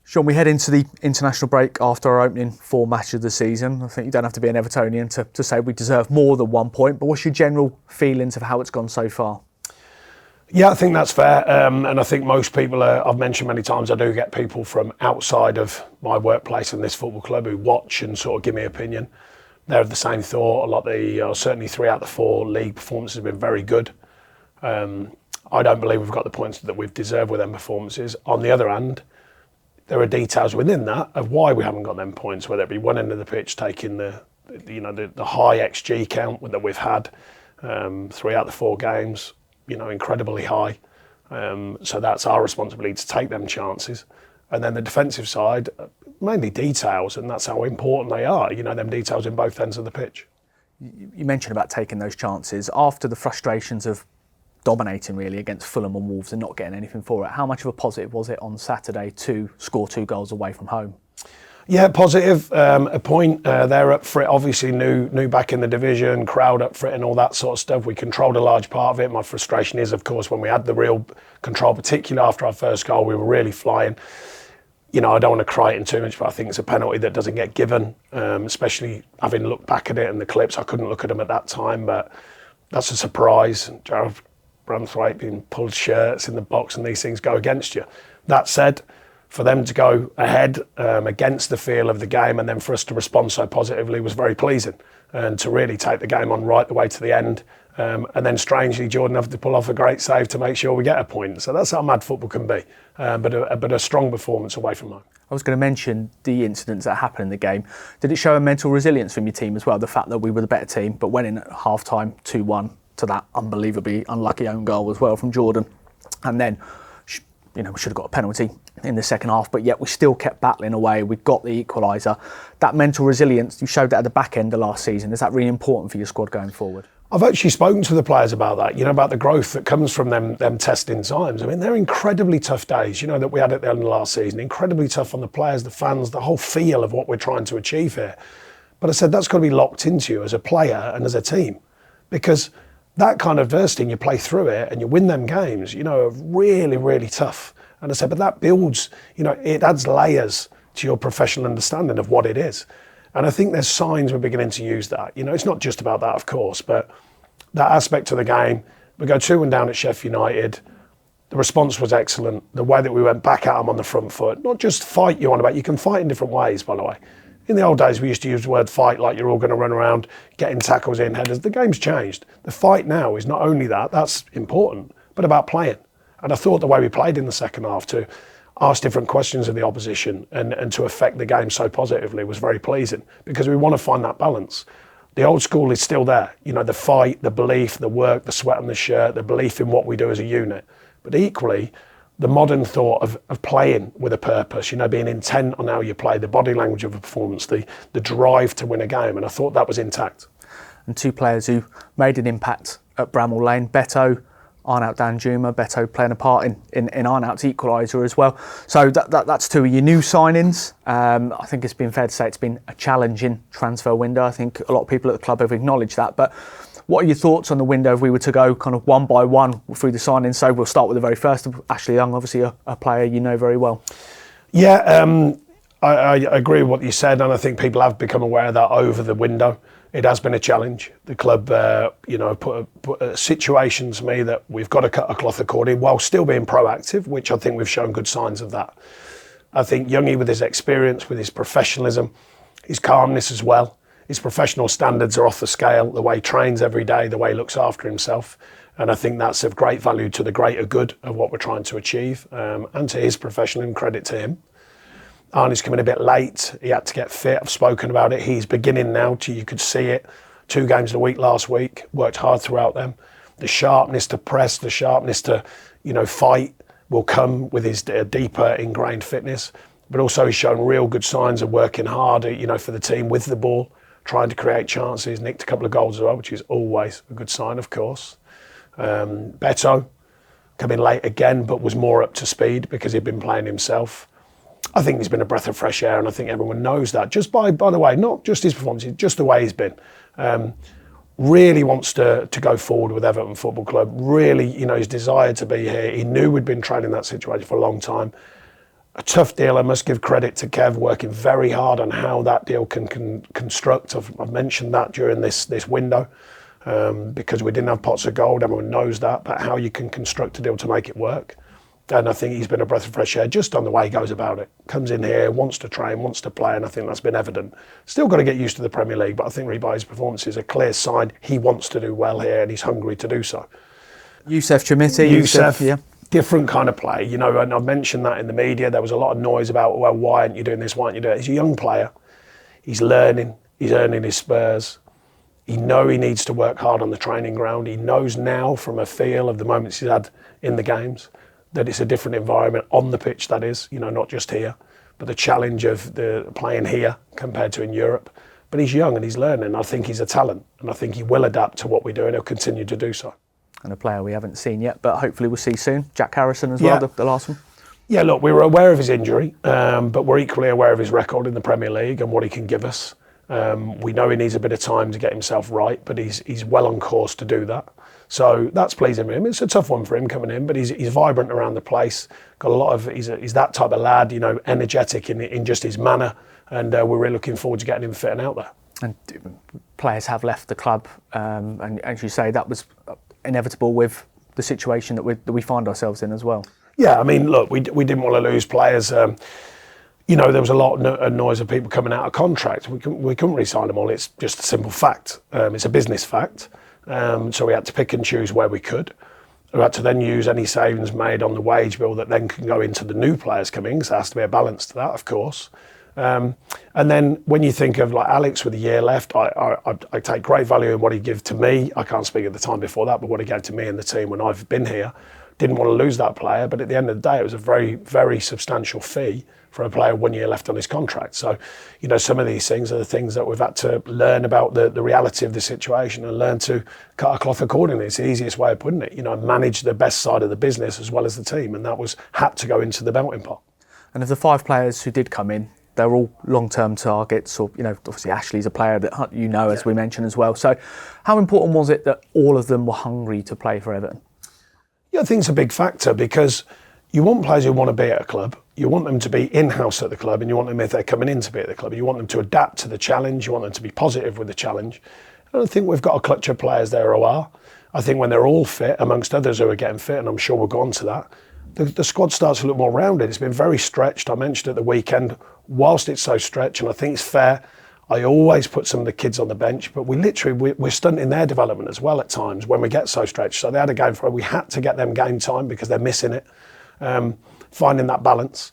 Sean, we head into the international break after our opening 4 matches of the season. I think you don't have to be an Evertonian to say we deserve more than 1 point, but what's your general feelings of how it's gone so far? Yeah, I think that's fair. And I think most people, I've mentioned many times, I do get people from outside of my workplace and this football club who watch and sort of give me opinion. They're of the same thought. Certainly 3 out of the 4 league performances have been very good. I don't believe we've got the points that we've deserved with them performances. On the other hand, there are details within that of why we haven't got them points, whether it be one end of the pitch taking the high XG count that we've had, 3 out of the 4 games, incredibly high. So that's our responsibility to take them chances. And then the defensive side, mainly details, and that's how important they are, them details in both ends of the pitch. You mentioned about taking those chances. After the frustrations of dominating really against Fulham and Wolves and not getting anything for it, how much of a positive was it on Saturday to score 2 goals away from home? Yeah, positive. A point. They're up for it. Obviously, new back in the division, crowd up for it, and all that sort of stuff. We controlled a large part of it. My frustration is, of course, when we had the real control, particularly after our first goal, we were really flying. I don't want to cry it in too much, but I think it's a penalty that doesn't get given. Especially having looked back at it and the clips, I couldn't look at them at that time, but that's a surprise. Jared Branthwaite being pulled shirts in the box, and these things go against you. That said, for them to go ahead against the feel of the game and then for us to respond so positively was very pleasing, and to really take the game on right the way to the end. And then strangely, Jordan had to pull off a great save to make sure we get a point. So that's how mad football can be, but a strong performance away from home. I was going to mention the incidents that happened in the game. Did it show a mental resilience from your team as well? The fact that we were the better team, but went in at half-time 2-1 to that unbelievably unlucky own goal as well from Jordan. And then, we should have got a penalty in the second half, but yet we still kept battling away. We got the equaliser. That mental resilience, you showed that at the back end of last season. Is that really important for your squad going forward? I've actually spoken to the players about that, about the growth that comes from them testing times. I mean, they're incredibly tough days, that we had at the end of last season. Incredibly tough on the players, the fans, the whole feel of what we're trying to achieve here. But I said that's got to be locked into you as a player and as a team, because that kind of adversity, and you play through it and you win them games, are really, really tough. And I said, but that builds, it adds layers to your professional understanding of what it is. And I think there's signs we're beginning to use that. It's not just about that, of course, but that aspect of the game. We go 2-1 down at Sheffield United. The response was excellent. The way that we went back at them on the front foot, not just fight you on about, you can fight in different ways, by the way. In the old days, we used to use the word fight like you're all going to run around getting tackles in, headers. The game's changed. The fight now is not only that's important, but about playing. And I thought the way we played in the second half to ask different questions of the opposition and to affect the game so positively was very pleasing, because we want to find that balance. The old school is still there, the fight, the belief, the work, the sweat on the shirt, the belief in what we do as a unit. But equally, the modern thought of playing with a purpose, being intent on how you play, the body language of a performance, the drive to win a game. And I thought that was intact. And 2 players who made an impact at Bramall Lane, Beto, Arnaut Danjuma, Beto playing a part in Arnaut's equaliser as well. So that's 2 of your new signings. I think it's been fair to say it's been a challenging transfer window. I think a lot of people at the club have acknowledged that. But what are your thoughts on the window if we were to go kind of one by one through the signings? So we'll start with the very first, Ashley Young, obviously a player you know very well. Yeah, I agree with what you said, and I think people have become aware of that over the window. It has been a challenge. The club, put a situation to me that we've got to cut a cloth according while still being proactive, which I think we've shown good signs of that. I think Youngie, with his experience, with his professionalism, his calmness as well, his professional standards are off the scale, the way he trains every day, the way he looks after himself. And I think that's of great value to the greater good of what we're trying to achieve, and to his professional, and credit to him. Arnie's coming a bit late. He had to get fit. I've spoken about it. He's beginning now you could see it. 2 games a week last week, worked hard throughout them. The sharpness to press, the sharpness to, fight will come with his deeper ingrained fitness. But also he's shown real good signs of working hard, for the team with the ball, trying to create chances, nicked a couple of goals as well, which is always a good sign, of course. Beto, coming late again, but was more up to speed because he'd been playing himself. I think he's been a breath of fresh air, and I think everyone knows that. Just by the way, not just his performance, just the way he's been. Really wants to go forward with Everton Football Club. Really, his desire to be here. He knew we'd been training that situation for a long time. A tough deal. I must give credit to Kev, working very hard on how that deal can construct. I've mentioned that during this window, because we didn't have pots of gold. Everyone knows that, but how you can construct a deal to make it work. And I think he's been a breath of fresh air just on the way he goes about it. Comes in here, wants to train, wants to play, and I think that's been evident. Still got to get used to the Premier League, but I think by his performance is a clear sign he wants to do well here and he's hungry to do so. Youssef Chermiti. Youssef, yeah. Different kind of play, you know, and I've mentioned that in the media. There was a lot of noise about, well, why aren't you doing this? Why aren't you doing it? He's a young player. He's learning. He's earning his spurs. He knows he needs to work hard on the training ground. He knows now from a feel of the moments he's had in the games that it's a different environment on the pitch, that is, you know, not just here, but the challenge of the playing here compared to in Europe. But he's young and he's learning. I think he's a talent, and I think he will adapt to what we do, and he'll continue to do so. And a player we haven't seen yet, but hopefully we'll see soon. Jack Harrison as well, the last one. Yeah, look, we were aware of his injury, but we're equally aware of his record in the Premier League and what he can give us. We know he needs a bit of time to get himself right, but he's well on course to do that. So that's pleasing for him. It's a tough one for him coming in, but he's vibrant around the place. Got a lot of he's that type of lad, you know, energetic in just his manner, and we're really looking forward to getting him fit and out there. And players have left the club, and as you say, that was inevitable with the situation that we find ourselves in as well. Yeah, I mean, look, we didn't want to lose players. You know, there was a lot of noise of people coming out of contract. We couldn't re-sign them all. It's just a simple fact. It's a business fact. So we had to pick and choose where we could. We had to then use any savings made on the wage bill that then can go into the new players coming. So there has to be a balance to that, of course. And then when you think of like Alex with a year left, I take great value in what he gave to me. I can't speak at the time before that, but what he gave to me and the team when I've been here. Didn't want to lose that player, but at the end of the day, it was a very, very substantial fee for a player 1 year left on his contract. So, you know, some of these things are the things that we've had to learn about the reality of the situation and learn to cut our cloth accordingly. It's the easiest way of putting it, you know, manage the best side of the business as well as the team. And that had to go into the melting pot. And of the 5 players who did come in, they're all long-term targets, or, you know, obviously Ashley's a player that you know, as we mentioned as well. So how important was it that all of them were hungry to play for Everton? Yeah, I think it's a big factor because you want players who want to be at a club, you want them to be in-house at the club, and you want them, if they're coming in, to be at the club. You want them to adapt to the challenge, you want them to be positive with the challenge. And I think we've got a clutch of players there who are. I think when they're all fit, amongst others who are getting fit, and I'm sure we'll go on to that, the squad starts to look more rounded. It's been very stretched. I mentioned at the weekend, whilst it's so stretched, and I think it's fair, I always put some of the kids on the bench, but we're stunting their development as well at times when we get so stretched. So they had a game for it. We had to get them game time because they're missing it. Finding that balance.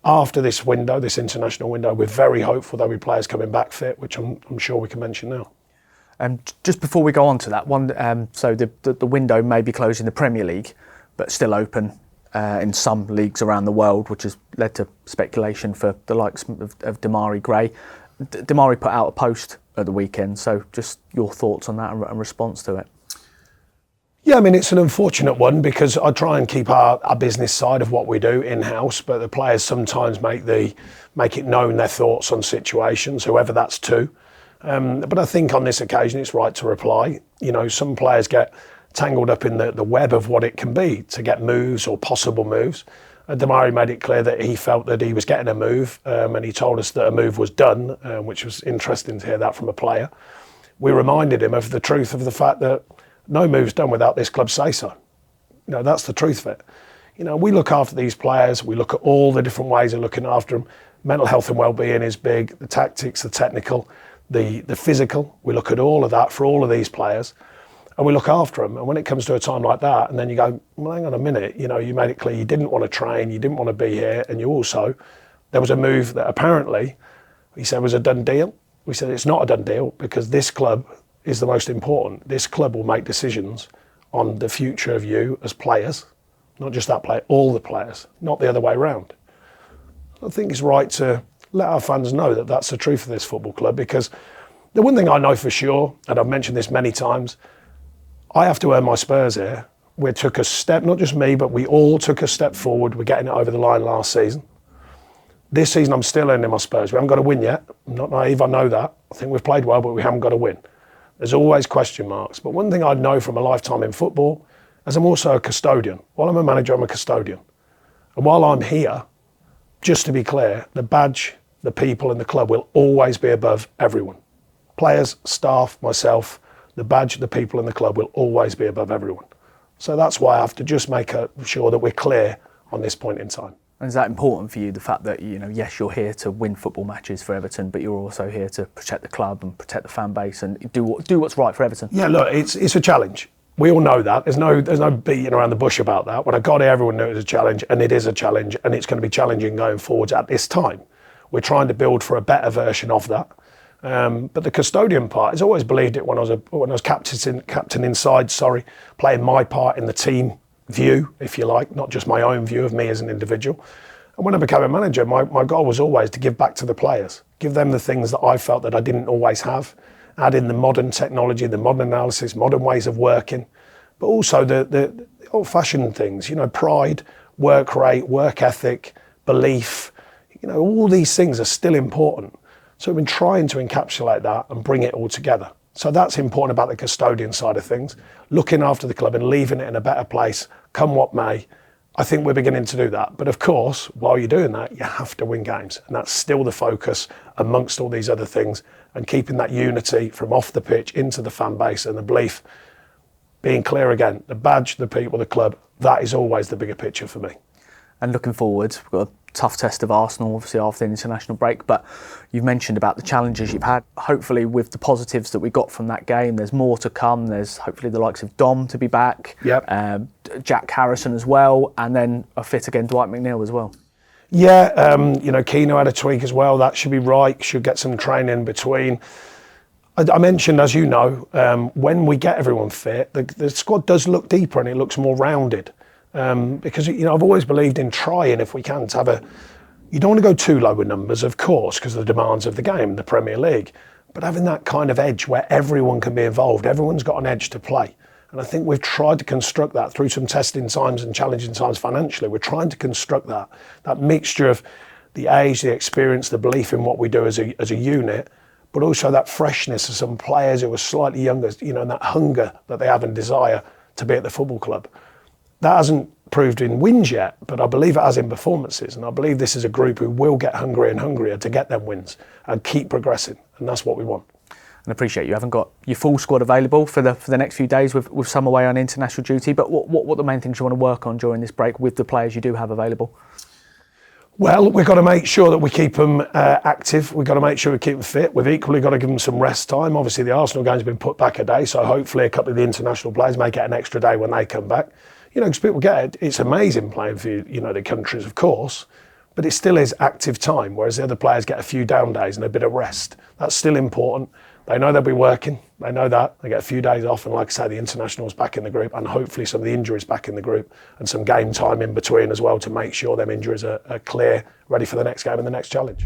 After this window, this international window, we're very hopeful there'll be players coming back fit, which I'm sure we can mention now. Just before we go on to that one, so the window may be closed in the Premier League, but still open in some leagues around the world, which has led to speculation for the likes of Demarai Gray. Demarai put out a post at the weekend, so just your thoughts on that and response to it. Yeah, I mean, it's an unfortunate one because I try and keep our business side of what we do in-house, but the players sometimes make it known their thoughts on situations, whoever that's to. But I think on this occasion it's right to reply. You know, some players get tangled up in the web of what it can be to get moves or possible moves. Demarai made it clear that he felt that he was getting a move, and he told us that a move was done, which was interesting to hear that from a player. We reminded him of the truth of the fact that no move's done without this club say so. You know, that's the truth of it. You know, we look after these players, we look at all the different ways of looking after them. Mental health and well-being is big, the tactics, the technical, the physical. We look at all of that for all of these players. And we look after them. And when it comes to a time like that, and then you go, well, hang on a minute, you know, you made it clear you didn't want to train, you didn't want to be here, and there was a move that apparently, he said was a done deal. We said it's not a done deal because this club is the most important. This club will make decisions on the future of you as players, not just that player, all the players, not the other way around. I think it's right to let our fans know that that's the truth of this football club, because the one thing I know for sure, and I've mentioned this many times, I have to earn my spurs here. We took a step, not just me, but we all took a step forward. We're getting it over the line last season. This season, I'm still earning my spurs. We haven't got a win yet. I'm not naive, I know that. I think we've played well, but we haven't got a win. There's always question marks. But one thing I know from a lifetime in football, as I'm also a custodian. While I'm a manager, I'm a custodian. And while I'm here, just to be clear, the badge, the people and the club will always be above everyone. Players, staff, myself, the badge, the people and the club will always be above everyone. So that's why I have to just make sure that we're clear on this point in time. And is that important for you, the fact that, yes, you're here to win football matches for Everton, but you're also here to protect the club and protect the fan base and do what's right for Everton? Yeah, look, it's a challenge. We all know that. There's no beating around the bush about that. When I got here, everyone knew it was a challenge, and it is a challenge, and it's going to be challenging going forwards at this time. We're trying to build for a better version of that. But the custodian part, I've always believed it when I was captain inside, playing my part in the team view, if you like, not just my own view of me as an individual. And when I became a manager, my goal was always to give back to the players, give them the things that I felt that I didn't always have, add in the modern technology, the modern analysis, modern ways of working, but also the old-fashioned things, pride, work rate, work ethic, belief, all these things are still important. So we've been trying to encapsulate that and bring it all together. So that's important about the custodian side of things, looking after the club and leaving it in a better place, come what may. I think we're beginning to do that. But of course, while you're doing that, you have to win games. And that's still the focus amongst all these other things, and keeping that unity from off the pitch into the fan base and the belief. Being clear again, the badge, the people, the club, that is always the bigger picture for me. And looking forward, we've got a tough test of Arsenal, obviously, after the international break, but you've mentioned about the challenges you've had. Hopefully, with the positives that we got from that game, there's more to come. There's hopefully the likes of Dom to be back, Jack Harrison as well, and then a fit again Dwight McNeil as well. Yeah, Keno had a tweak as well. That should be right. Should get some training in between. I mentioned, as you know, when we get everyone fit, the squad does look deeper and it looks more rounded. Because I've always believed in trying, if we can, to have you don't want to go too low with numbers, of course, because of the demands of the game, the Premier League, but having that kind of edge where everyone can be involved, everyone's got an edge to play. And I think we've tried to construct that through some testing times and challenging times financially. We're trying to construct that mixture of the age, the experience, the belief in what we do as a unit, but also that freshness of some players who are slightly younger, and that hunger that they have and desire to be at the football club. That hasn't proved in wins yet, but I believe it has in performances. And I believe this is a group who will get hungrier and hungrier to get them wins and keep progressing. And that's what we want. And I appreciate you haven't got your full squad available for the next few days with some away on international duty. But what are the main things you want to work on during this break with the players you do have available? Well, we've got to make sure that we keep them active. We've got to make sure we keep them fit. We've equally got to give them some rest time. Obviously, the Arsenal game's been put back a day, so hopefully a couple of the international players may get an extra day when they come back. Because people get it. It's amazing playing for the countries, of course, but it still is active time, whereas the other players get a few down days and a bit of rest. That's still important. They know they'll be working. They know that. They get a few days off, and like I say, the internationals back in the group, and hopefully some of the injuries back in the group, and some game time in between as well to make sure them injuries are clear, ready for the next game and the next challenge.